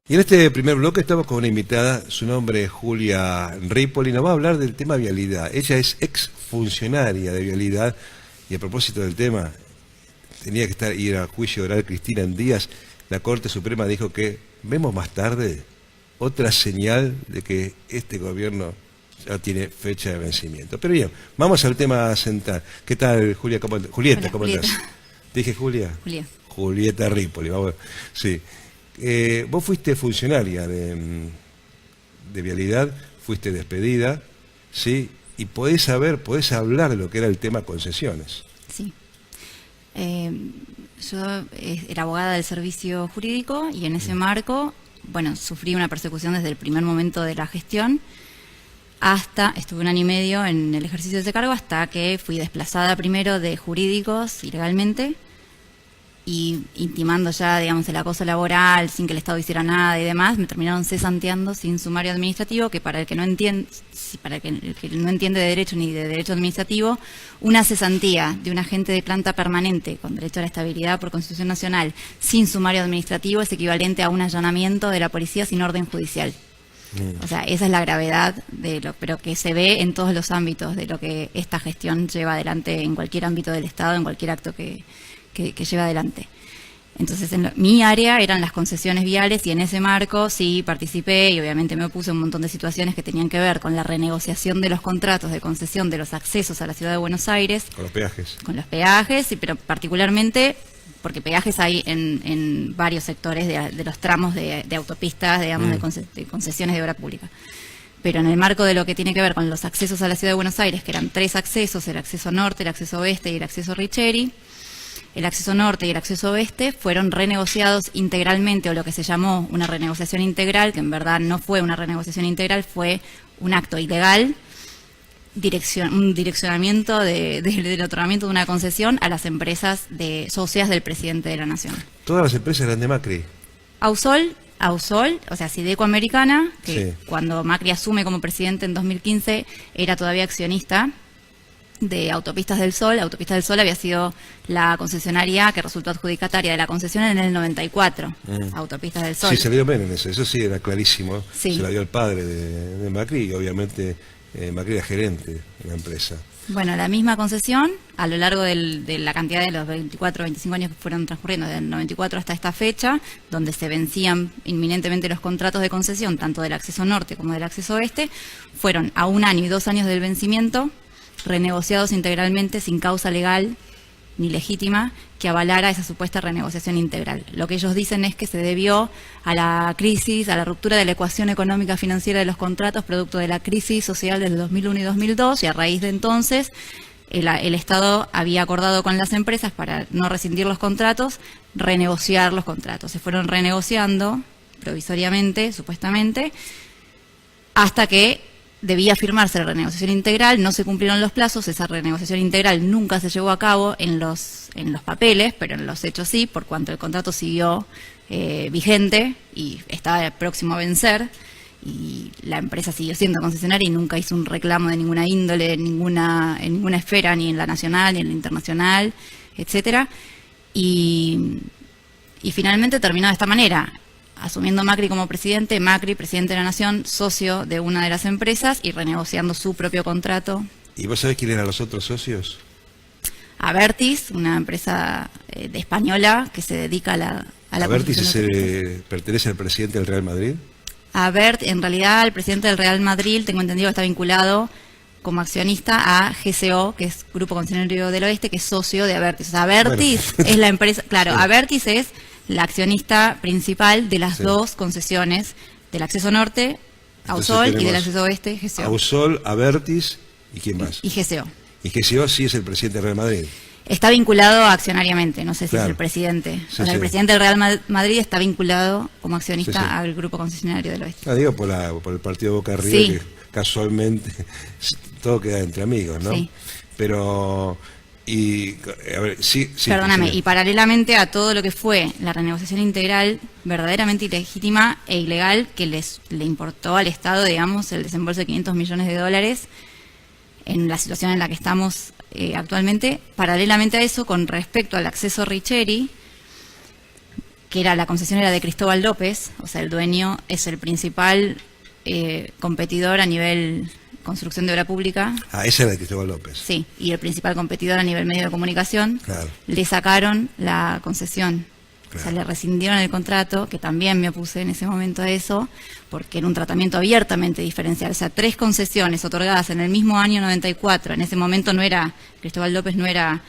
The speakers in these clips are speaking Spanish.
Y en este primer bloque estamos con una invitada, su nombre es Julia Ripoli, nos va a hablar del tema vialidad. Ella es ex funcionaria de vialidad y a propósito del tema, tenía que ir a juicio oral Cristina Díaz. La Corte Suprema dijo que vemos más tarde otra señal de que este gobierno ya tiene fecha de vencimiento. Pero bien, vamos al tema central. ¿Qué tal, Julia? Julieta, Hola, ¿cómo Julieta. estás? ¿Te dije Julia? Julia. Julieta Ripoli, vamos. Sí. Vos fuiste funcionaria de vialidad, fuiste despedida, ¿sí? Y podés hablar de lo que era el tema concesiones. Sí. Yo era abogada del servicio jurídico y en ese marco, bueno, sufrí una persecución desde el primer momento de la gestión hasta, estuve 1 año y medio en el ejercicio de ese cargo hasta que fui desplazada primero de jurídicos ilegalmente y intimando ya, digamos, el acoso laboral sin que el Estado hiciera nada y demás, me terminaron cesanteando sin sumario administrativo, que para el que no entiende, el que no entiende de derecho ni de derecho administrativo, una cesantía de un agente de planta permanente con derecho a la estabilidad por Constitución Nacional sin sumario administrativo es equivalente a un allanamiento de la policía sin orden judicial. O sea, esa es la gravedad de pero que se ve en todos los ámbitos de lo que esta gestión lleva adelante en cualquier ámbito del Estado, en cualquier acto que lleva adelante. Entonces, mi área eran las concesiones viales y en ese marco sí participé y obviamente me opuse a un montón de situaciones que tenían que ver con la renegociación de los contratos de concesión de los accesos a la ciudad de Buenos Aires. Con los peajes. Con los peajes, pero particularmente porque peajes hay en varios sectores de los tramos de autopistas, digamos, de concesiones de obra pública. Pero en el marco de lo que tiene que ver con los accesos a la ciudad de Buenos Aires, que eran 3 accesos, el acceso norte, el acceso oeste y el acceso Richeri, el acceso norte y el acceso oeste fueron renegociados integralmente, o lo que se llamó una renegociación integral, que en verdad no fue una renegociación integral, fue un acto ilegal, un direccionamiento del otorgamiento de una concesión a las empresas socias del presidente de la Nación. Todas las empresas eran de Macri. Ausol, o sea, Sideco Americana, que Sí. cuando Macri asume como presidente en 2015 era todavía accionista de Autopistas del Sol. Autopistas del Sol había sido la concesionaria que resultó adjudicataria de la concesión en el 94. Autopistas del Sol. Sí, se le dio Menem eso sí era clarísimo. Sí. Se la dio el padre de Macri y obviamente Macri era gerente de la empresa. Bueno, la misma concesión, a lo largo de la cantidad de los 24 o 25 años que fueron transcurriendo, desde el 94 hasta esta fecha, donde se vencían inminentemente los contratos de concesión, tanto del acceso norte como del acceso oeste, fueron a 1 año y 2 años del vencimiento, renegociados integralmente sin causa legal ni legítima que avalara esa supuesta renegociación integral. Lo que ellos dicen es que se debió a la crisis, a la ruptura de la ecuación económica financiera de los contratos, producto de la crisis social del 2001 y 2002, y a raíz de entonces el Estado había acordado con las empresas para no rescindir los contratos, renegociar los contratos. Se fueron renegociando provisoriamente, supuestamente, hasta que debía firmarse la renegociación integral, no se cumplieron los plazos, esa renegociación integral nunca se llevó a cabo en los papeles, pero en los hechos sí, por cuanto el contrato siguió vigente y estaba próximo a vencer, y la empresa siguió siendo concesionaria y nunca hizo un reclamo de ninguna índole, en ninguna esfera, ni en la nacional, ni en la internacional, etcétera. Y finalmente terminó de esta manera, asumiendo Macri como presidente, Macri, presidente de la Nación, socio de una de las empresas y renegociando su propio contrato. ¿Y vos sabés quiénes eran los otros socios? Abertis, una empresa de española que se dedica a la Abertis construcción de pertenece al presidente del Real Madrid. En realidad, el presidente del Real Madrid, tengo entendido que está vinculado como accionista a GCO, que es Grupo Concesionario del Oeste, que es socio de Abertis. O sea, Abertis es la empresa, claro, sí. Abertis es la accionista principal de las dos concesiones, del acceso norte, Ausol, y del acceso oeste, GCO. Ausol, Abertis, ¿y quién más? Y GCO. Y GCO sí es el presidente del Real Madrid. Está vinculado accionariamente, no sé si es el presidente. Sí, o sea, el presidente del Real Madrid está vinculado como accionista al Grupo Concesionario del Oeste. Digo por el partido Boca River, que casualmente todo queda entre amigos, ¿no? Sí. Pero... a ver, Perdóname, y paralelamente a todo lo que fue la renegociación integral verdaderamente ilegítima e ilegal que le importó al Estado, digamos, el desembolso de $500 millones en la situación en la que estamos actualmente, paralelamente a eso, con respecto al acceso Richeri, que era la concesión era de Cristóbal López, o sea, el dueño es el principal competidor a nivel construcción de obra pública. Ah, ese era de Cristóbal López. Sí, y el principal competidor a nivel medio de comunicación. Claro. Le sacaron la concesión. Claro. O sea, le rescindieron el contrato, que también me opuse en ese momento a eso, porque era un tratamiento abiertamente diferencial. O sea, 3 concesiones otorgadas en el mismo año 94. En ese momento Cristóbal López no era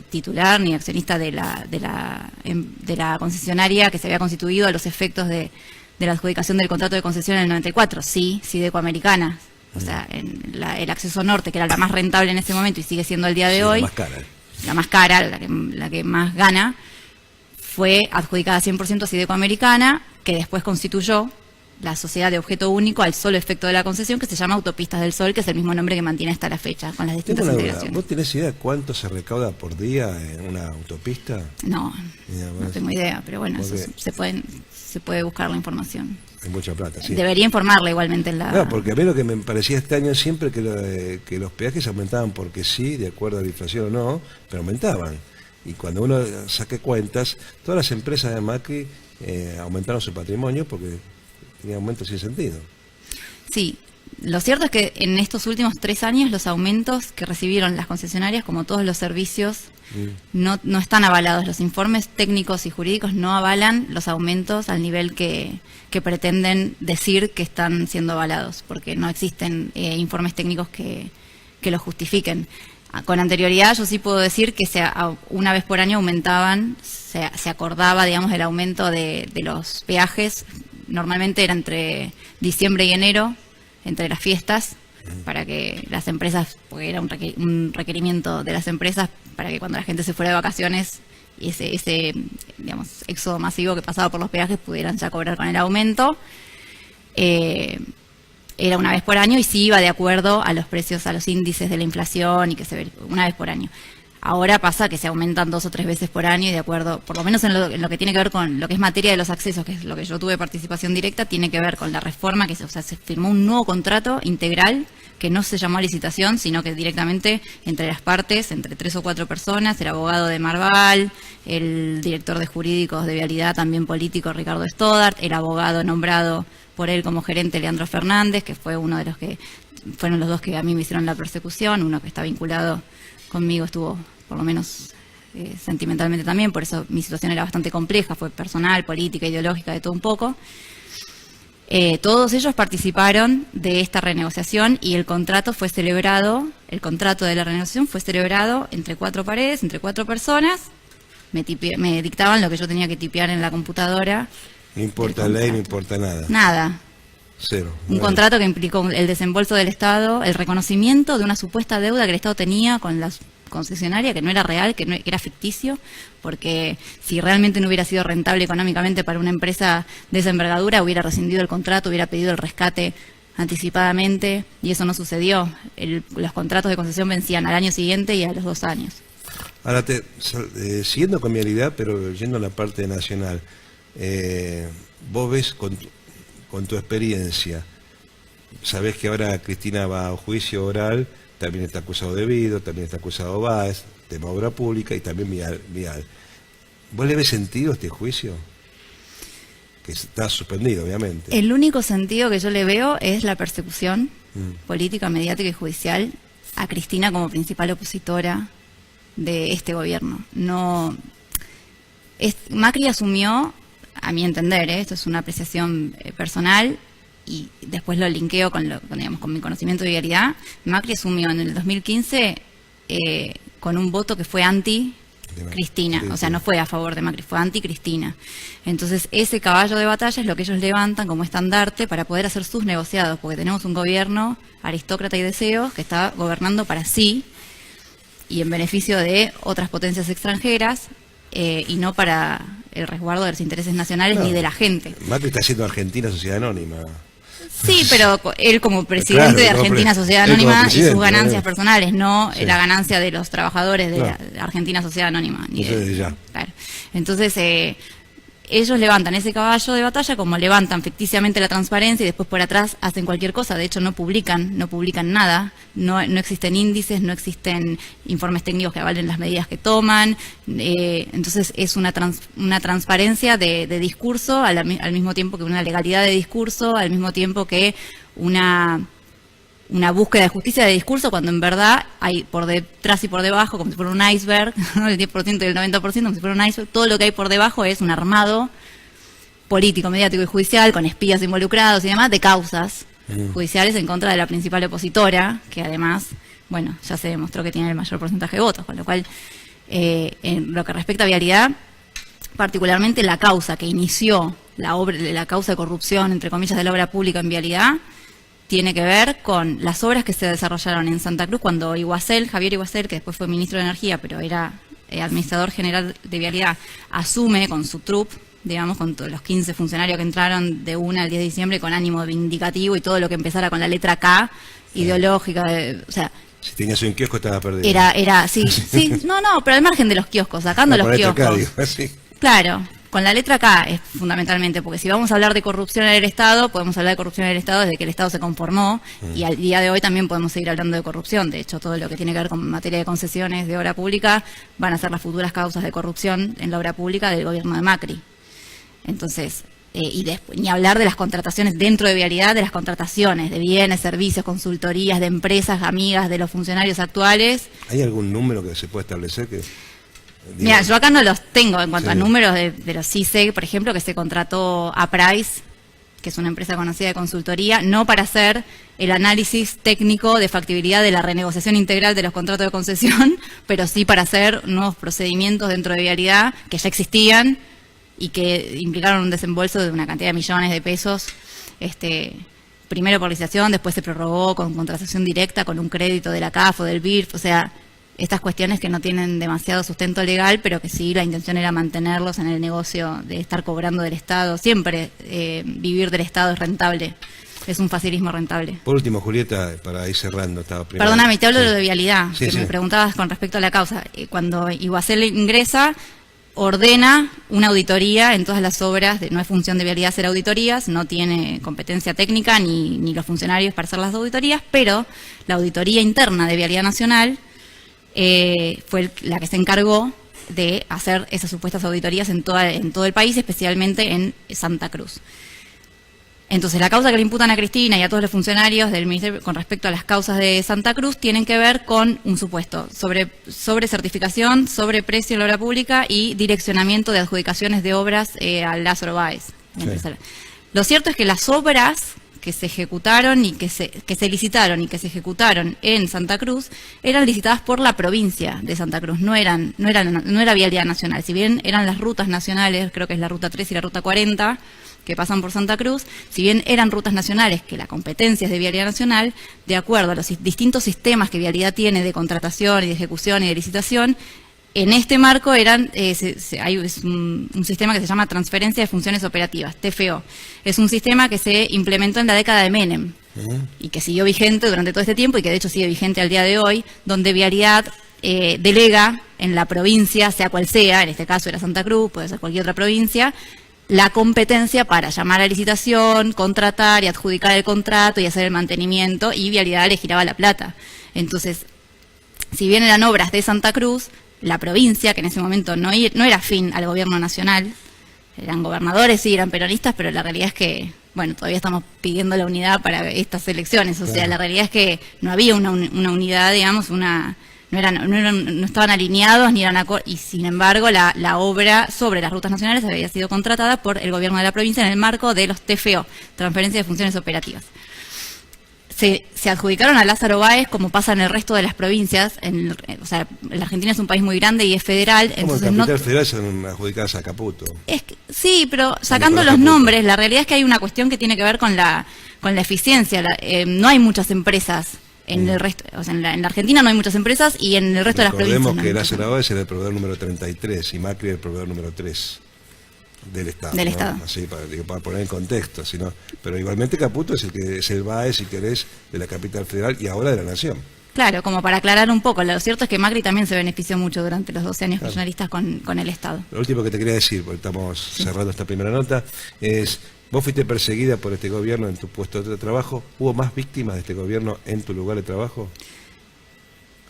titular ni accionista de la concesionaria que se había constituido a los efectos de la adjudicación del contrato de concesión en el 94. Sí, Sideco Americana. O sea, el acceso norte, que era la más rentable en ese momento y sigue siendo el día de hoy. La más cara. La más cara, la que más gana, fue adjudicada 100% a Sideco Americana, que después constituyó la sociedad de objeto único al solo efecto de la concesión, que se llama Autopistas del Sol, que es el mismo nombre que mantiene hasta la fecha, con las distintas integraciones. ¿Vos tenés idea cuánto se recauda por día en una autopista? No tengo idea, pero bueno, eso se puede buscar la información. Hay mucha plata, sí. Debería informarla igualmente en la... No, porque a mí lo que me parecía este año siempre que los peajes aumentaban porque sí, de acuerdo a la inflación o no, pero aumentaban. Y cuando uno saque cuentas, todas las empresas de Macri aumentaron su patrimonio porque tenía aumentos sin sentido. Sí, lo cierto es que en estos últimos 3 años los aumentos que recibieron las concesionarias, como todos los servicios, no están avalados. Los informes técnicos y jurídicos no avalan los aumentos al nivel que pretenden decir que están siendo avalados, porque no existen informes técnicos que los justifiquen. Con anterioridad yo sí puedo decir que una vez por año aumentaban, se acordaba, digamos, el aumento de los peajes. Normalmente era entre diciembre y enero, entre las fiestas, para que las empresas, porque era un requerimiento de las empresas, para que cuando la gente se fuera de vacaciones y ese digamos, éxodo masivo que pasaba por los peajes pudieran ya cobrar con el aumento. Era una vez por año y sí iba de acuerdo a los precios, a los índices de la inflación y que se ve una vez por año. Ahora pasa que se aumentan 2 o 3 veces por año y de acuerdo, por lo menos en lo que tiene que ver con lo que es materia de los accesos, que es lo que yo tuve participación directa, tiene que ver con la reforma, o sea, se firmó un nuevo contrato integral que no se llamó licitación, sino que directamente entre las partes, entre 3 o 4 personas, el abogado de Marval, el director de jurídicos de Vialidad, también político, Ricardo Stoddart, el abogado nombrado por él como gerente, Leandro Fernández, que fue uno de los que fueron los 2 que a mí me hicieron la persecución, uno que está vinculado conmigo, estuvo por lo menos sentimentalmente también, por eso mi situación era bastante compleja, fue personal, política, ideológica, de todo un poco. Todos ellos participaron de esta renegociación y el contrato de la renegociación fue celebrado entre 4 paredes, entre 4 personas, me dictaban lo que yo tenía que tipear en la computadora. No importa ley, no importa nada. Nada. Cero. Un contrato que implicó el desembolso del Estado, el reconocimiento de una supuesta deuda que el Estado tenía con la concesionaria, que no era real, que era ficticio, porque si realmente no hubiera sido rentable económicamente para una empresa de esa envergadura, hubiera rescindido el contrato, hubiera pedido el rescate anticipadamente, y eso no sucedió. Los contratos de concesión vencían al año siguiente y a los 2 años. Ahora, siguiendo con Vialidad, pero yendo a la parte nacional, vos ves con tu experiencia, sabés que ahora Cristina va a juicio oral, también está acusado de Vido, también está acusado Báez, tema obra pública y también Vial. ¿Vos le ves sentido a este juicio? Que está suspendido, obviamente. El único sentido que yo le veo es la persecución política, mediática y judicial a Cristina como principal opositora de este gobierno. Macri asumió, a mi entender, esto es una apreciación personal, y después lo linkeo con mi conocimiento de Vialidad. Macri asumió en el 2015 con un voto que fue anti-Cristina, o sea, no fue a favor de Macri, fue anti-Cristina. Entonces, ese caballo de batalla es lo que ellos levantan como estandarte para poder hacer sus negociados, porque tenemos un gobierno aristócrata y deseos que está gobernando para sí y en beneficio de otras potencias extranjeras, y no para el resguardo de los intereses nacionales ni de la gente. Macri está haciendo Argentina Sociedad Anónima. Sí, pero él como presidente de Argentina Sociedad Anónima y sus ganancias personales, no la ganancia de los trabajadores de la Argentina Sociedad Anónima. Claro. Entonces, ellos levantan ese caballo de batalla como levantan ficticiamente la transparencia y después por atrás hacen cualquier cosa. De hecho, no publican nada, no existen índices, no existen informes técnicos que avalen las medidas que toman. Entonces es una transparencia de discurso al mismo tiempo que una legalidad de discurso, al mismo tiempo que una búsqueda de justicia de discurso, cuando en verdad hay por detrás y por debajo, como si fuera un iceberg, ¿no? El 10% y el 90%, como si fuera un iceberg, todo lo que hay por debajo es un armado político, mediático y judicial, con espías involucrados y demás, de causas judiciales en contra de la principal opositora, que además, bueno, ya se demostró que tiene el mayor porcentaje de votos, con lo cual, en lo que respecta a vialidad, particularmente la causa que inició la causa de corrupción, entre comillas, de la obra pública en vialidad, tiene que ver con las obras que se desarrollaron en Santa Cruz cuando Javier Iguacel, que después fue ministro de Energía, pero era administrador general de vialidad, asume con su trupe, digamos, con todos los 15 funcionarios que entraron de 1 al 10 de diciembre con ánimo vindicativo y todo lo que empezara con la letra K, ideológica, o sea... Si tenías un kiosco estaba perdido. Sí, no, pero al margen de los kioscos, sacando los kioscos. Acá, digo, así. Claro. Con la letra K es fundamentalmente, porque si vamos a hablar de corrupción en el Estado, podemos hablar de corrupción en el Estado desde que el Estado se conformó y al día de hoy también podemos seguir hablando de corrupción. De hecho, todo lo que tiene que ver con materia de concesiones de obra pública van a ser las futuras causas de corrupción en la obra pública del gobierno de Macri. Entonces, y después, ni hablar de las contrataciones dentro de vialidad, de las contrataciones de bienes, servicios, consultorías, de empresas amigas de los funcionarios actuales. ¿Hay algún número que se puede establecer que...? Mira, yo acá no los tengo en cuanto a números, pero sí sé, por ejemplo, que se contrató a Price, que es una empresa conocida de consultoría, no para hacer el análisis técnico de factibilidad de la renegociación integral de los contratos de concesión, pero sí para hacer nuevos procedimientos dentro de vialidad que ya existían y que implicaron un desembolso de una cantidad de millones de pesos, primero por licitación, después se prorrogó con contratación directa, con un crédito de la CAF o del BIRF, o sea... Estas cuestiones que no tienen demasiado sustento legal, pero que sí la intención era mantenerlos en el negocio de estar cobrando del Estado. Siempre vivir del Estado es rentable, es un facilismo rentable. Por último, Julieta, para ir cerrando. Perdóname, te hablo de vialidad, que me preguntabas con respecto a la causa. Cuando Iguacel ingresa, ordena una auditoría en todas las obras, no es función de vialidad hacer auditorías, no tiene competencia técnica ni los funcionarios para hacer las auditorías, pero la auditoría interna de Vialidad Nacional fue la que se encargó de hacer esas supuestas auditorías en todo el país, especialmente en Santa Cruz. Entonces, la causa que le imputan a Cristina y a todos los funcionarios del Ministerio con respecto a las causas de Santa Cruz tienen que ver con un supuesto sobre certificación, sobre precio de la obra pública y direccionamiento de adjudicaciones de obras a Lázaro Báez. Sí. Lo cierto es que las obras que se ejecutaron y que se licitaron y que se ejecutaron en Santa Cruz eran licitadas por la provincia de Santa Cruz, no era vialidad nacional. Si bien eran las rutas nacionales, creo que es la ruta 3 y la ruta 40 que pasan por Santa Cruz, si bien eran rutas nacionales que la competencia es de vialidad nacional, de acuerdo a los distintos sistemas que vialidad tiene de contratación y de ejecución y de licitación, en este marco hay un sistema que se llama Transferencia de Funciones Operativas, TFO. Es un sistema que se implementó en la década de Menem y que siguió vigente durante todo este tiempo y que de hecho sigue vigente al día de hoy, donde Vialidad delega en la provincia, sea cual sea, en este caso era Santa Cruz, puede ser cualquier otra provincia, la competencia para llamar a licitación, contratar y adjudicar el contrato y hacer el mantenimiento, y Vialidad le giraba la plata. Entonces, si bien eran obras de Santa Cruz, la provincia, que en ese momento no era afín al gobierno nacional, eran gobernadores, sí, eran peronistas, pero la realidad es que, bueno, todavía estamos pidiendo la unidad para estas elecciones, o sea, la realidad es que no había una unidad, digamos, no estaban alineados ni eran y sin embargo la obra sobre las rutas nacionales había sido contratada por el gobierno de la provincia en el marco de los TFO, Transferencia de Funciones Operativas. Se adjudicaron a Lázaro Báez como pasa en el resto de las provincias, o sea, la Argentina es un país muy grande y es federal. Como entonces en Capital Federal son adjudicadas a Caputo. Sí, pero sacando los nombres, la realidad es que hay una cuestión que tiene que ver con la eficiencia. No hay muchas empresas en el resto, o sea, en la Argentina no hay muchas empresas y en el resto de las provincias. Recordemos que Lázaro Báez era el proveedor número 33 y Macri el proveedor número 3. Del Estado. Del Estado. Así, para poner en contexto, pero igualmente Caputo es el Báez, si querés, de la capital federal y ahora de la nación. Claro, como para aclarar un poco. Lo cierto es que Macri también se benefició mucho durante los 12 años kirchneristas con el Estado. Lo último que te quería decir, porque estamos cerrando esta primera nota, es, vos fuiste perseguida por este gobierno en tu puesto de trabajo. ¿Hubo más víctimas de este gobierno en tu lugar de trabajo?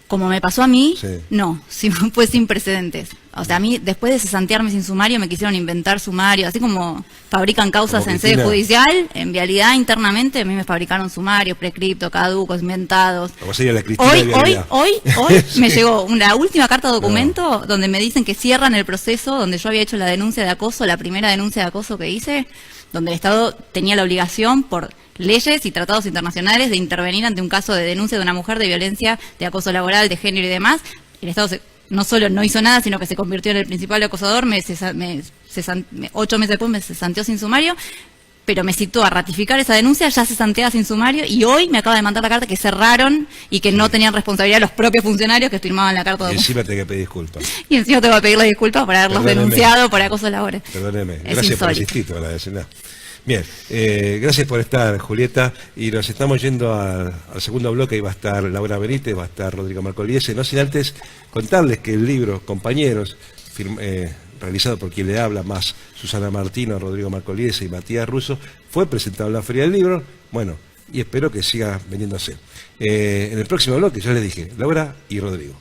Como me pasó a mí, Sí. no, fue sin precedentes. O sea, a mí, después de cesantearme sin sumario, me quisieron inventar sumario, así como fabrican causas Como en sede Cristina. judicial, en vialidad internamente, a mí me fabricaron sumarios, precriptos, caducos, inventados. Como sería la Cristina Hoy Vialidad. Sí. Me llegó la última carta documento donde me dicen que cierran el proceso donde yo había hecho la denuncia de acoso, la primera denuncia de acoso que hice, donde el Estado tenía la obligación por leyes y tratados internacionales de intervenir ante un caso de denuncia de una mujer de violencia, de acoso laboral, de género y demás. El Estado no solo no hizo nada, sino que se convirtió en el principal acosador. 8 meses después me cesanteó sin sumario, pero me citó a ratificar esa denuncia ya cesanteada sin sumario, y hoy me acaba de mandar la carta que cerraron y que no tenían responsabilidad los propios funcionarios que firmaban la carta Y de encima te que pedir disculpas. Y encima tengo que pedirles disculpas por haberlos Perdóneme. denunciado por acoso laboral. Perdóneme. Es Gracias por insólito. insistir, para decir nada. Bien, gracias por estar, Julieta, y nos estamos yendo al segundo bloque. Y va a estar Laura Benítez, va a estar Rodrigo Marcoliese, no sin antes contarles que el libro Compañeros, realizado por quien le habla, más Susana Martino, Rodrigo Marcoliese y Matías Russo, fue presentado en la Feria del Libro, bueno, y espero que siga vendiéndose. En el próximo bloque, ya les dije, Laura y Rodrigo.